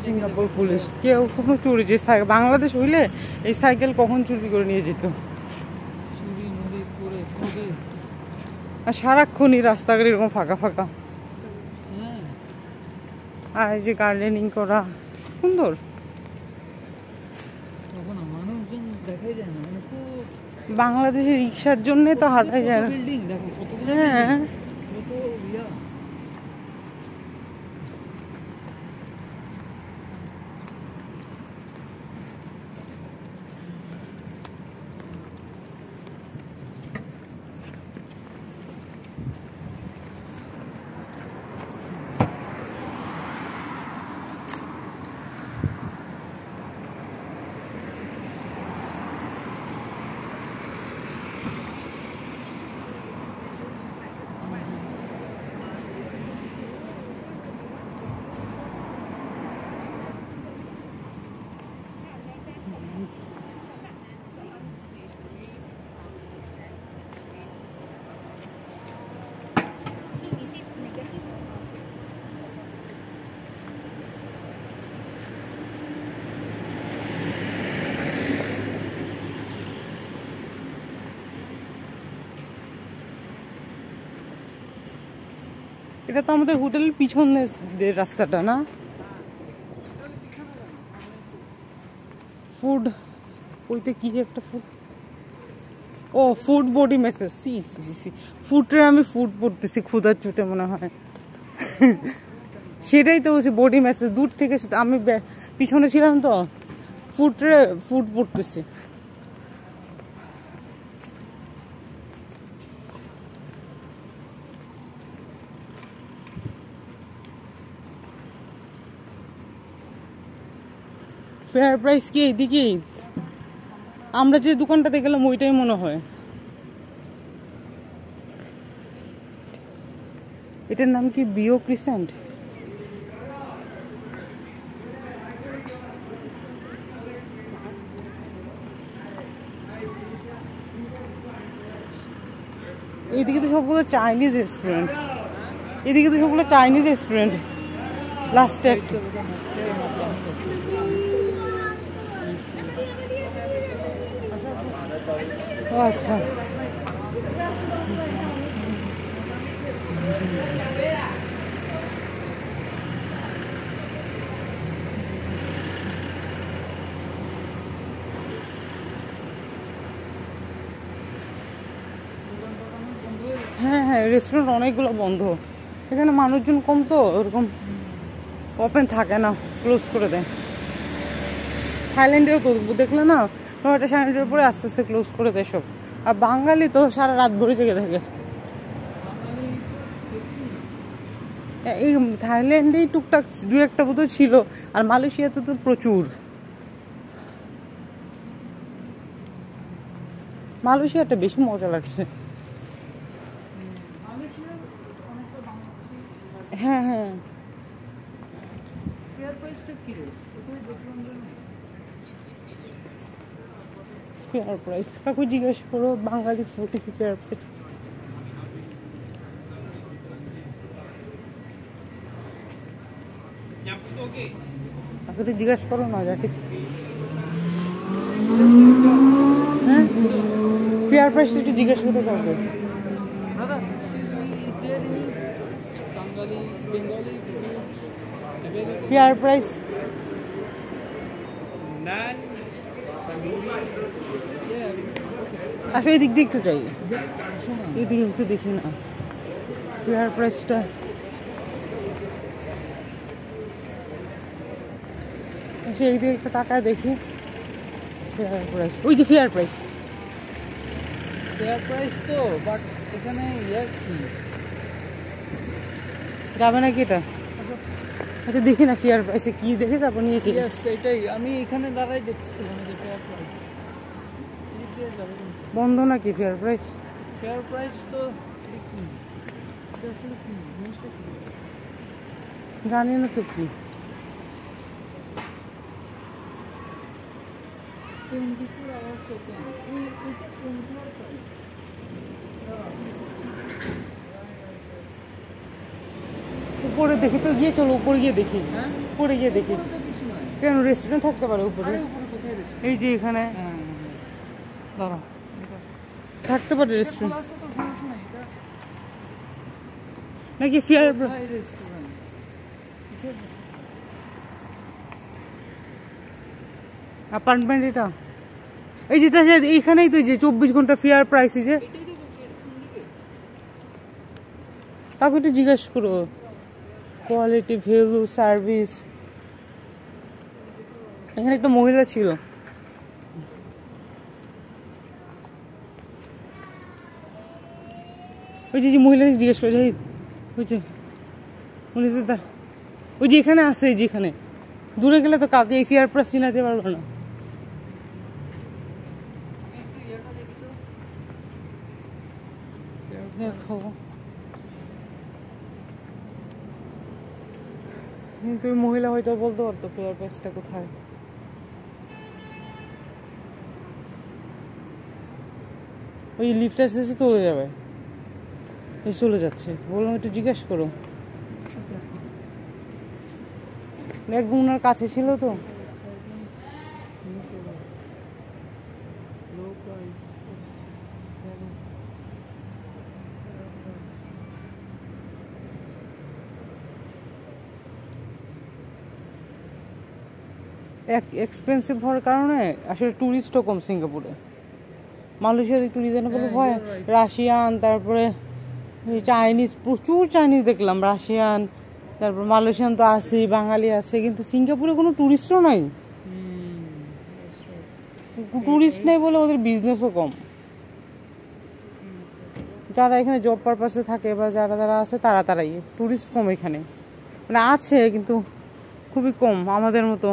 Singapore police কেউ কখনো চুরি, যে বাংলাদেশ হইলে এই সাইকেল কখন চুরি করে নিয়ে যেত। আর সারাক্ষণই রাস্তাঘাট এরকম ফাঁকা ফাঁকা, আর এই যে গার্ডেনিং করা সুন্দর। বাংলাদেশের রিক্সার জন্য তো হাঁটাই যায় না। হ্যাঁ এটা তো আমাদের হোটেলের পিছনের রাস্তাটা না? ফুড, ওইটা কি একটা ফুড, ও ফুড বডি মেসেজ। সি সি সি সি ফুডে আমি ফুড পড়তেছি ক্ষুধার চোটে মনে হয়। সেটাই তো বলছি বডি মেসেজ, দূর থেকে আমি পিছনে ছিলাম তো ফুডে ফুড পড়তেছি। ফেয়ার প্রাইস কি এইদিকেই? আমরা যে দোকানটাতে গেলাম ওইটাই মনে হয়। এটার নাম কি বিও ক্রিসেন্ট? এইদিকে তো সবগুলো চাইনিজ রেস্টুরেন্ট, এদিকে তো সবগুলো চাইনিজ রেস্টুরেন্ট। লাস্ট আচ্ছা হ্যাঁ হ্যাঁ, রেস্টুরেন্ট অনেকগুলো বন্ধ। এখানে মানুষজন কম তো ওরকম ওপেন থাকে না, ক্লোজ করে দেয়। থাইল্যান্ডেও তো দেখলে না, 9টা 9:30 পরে আস্তে আস্তে ক্লোজ করে দেয় সব। আর বাঙালি তো সারা রাত ভরে জেগে থাকে। এই থাইল্যান্ডেই টুকটাক 2-1টা বোধ ছিল, আর মালয়েশিয়াতে তো প্রচুর। মালয়েশিয়াটা বেশি মজা লাগছে। হ্যাঁ হ্যাঁ, ফেয়ার প্রাইস কাকু জিজ্ঞেস করো বাঙালি ফুড কি ফেয়ার প্রাইস। কাকুকে জিজ্ঞেস করো না যাকে। হ্যাঁ ফেয়ার প্রাইসটা একটু জিজ্ঞেস করতে পারবে। ফেয়ার প্রাইস আসলে এদিক দিয়ে একটু যাই, এদিকে একটু দেখি না ফেয়ার প্রাইসটা। এই দিকে একটা টাকায় দেখি ফেয়ার প্রাইস, ওই যে ফেয়ার প্রাইস। ফেয়ার প্রাইস তো, বাট এখানে কি যাবে নাকি এটা? আচ্ছা দেখি না ফেয়ার প্রাইসে কি দেখে তারপর নিয়ে কি। এটাই আমি এখানে দাঁড়াই দেখছিলাম যে ফেয়ার প্রাইস বন্ধ নাকি ফেয়ার প্রাইস? ফেয়ার প্রাইস তো কি আসলে কি জিনিসটা কি জানি না তো কি। উপরে দেখি তো, গিয়ে চলো উপরে গিয়ে দেখি। হ্যাঁ উপরে গিয়ে দেখি। কেন রেস্টুরেন্ট থাকতে পারে উপরে? আরে উপরে কোথায় রেস্টুরেন্ট? এই যে এখানে হ্যাঁ দাঁড়া, থাকতে পারে রেস্টুরেন্ট খোলা আছে তো সমস্যা নাই, এটা নাকি ফেয়ার কোথায় রেস্টুরেন্ট? অ্যাপার্টমেন্ট এটা? এই যে তাছাড়া এইখানেই তো যে 24 ঘন্টা ফেয়ার প্রাইস, যে এটাই তো বলছি, এটা কোন দিকে? তাকে একটু জিজ্ঞেস করো। Quality, value, service. এখানে একটা মহিলা ছিল, ওই যে মহিলাকে জিজ্ঞেস করে যাই, ওই যে ওই যে এখানে আছে, যেখানে দূরে গেলে তো কাউকে এই ফেয়ার প্রাইস চিনাতে পারবো না। একটু এটা দেখি তো। দেখো কিন্তু ওই মহিলা হয়তো বলতে পারতো ফেয়ার প্রাইসটা কোথায়। ওই লিফট আসতে চলে যাবে, এই চলে যাচ্ছে, বললাম একটু জিজ্ঞেস করো। একদম ওনার কাছে ছিল তো। Low price. এক্সপেন্সিভ হওয়ার কারণে আসলে টুরিস্টও কম সিঙ্গাপুরে। মালয়েশিয়াতে একটু রিজনেবল হয়, রাশিয়ান, তারপরে চাইনিজ, প্রচুর চাইনিজ দেখলাম, রাশিয়ান, তারপর মালয়েশিয়ান তো আছেই, বাঙালি আছে, কিন্তু সিঙ্গাপুরে কোনো টুরিস্টও নাই। টুরিস্ট নেই বলে ওদের বিজনেসও কম। যারা এখানে জব পারপাসে থাকে বা যারা যারা আছে তারাই, টুরিস্ট কম এখানে, মানে আছে কিন্তু খুবই কম, আমাদের মতো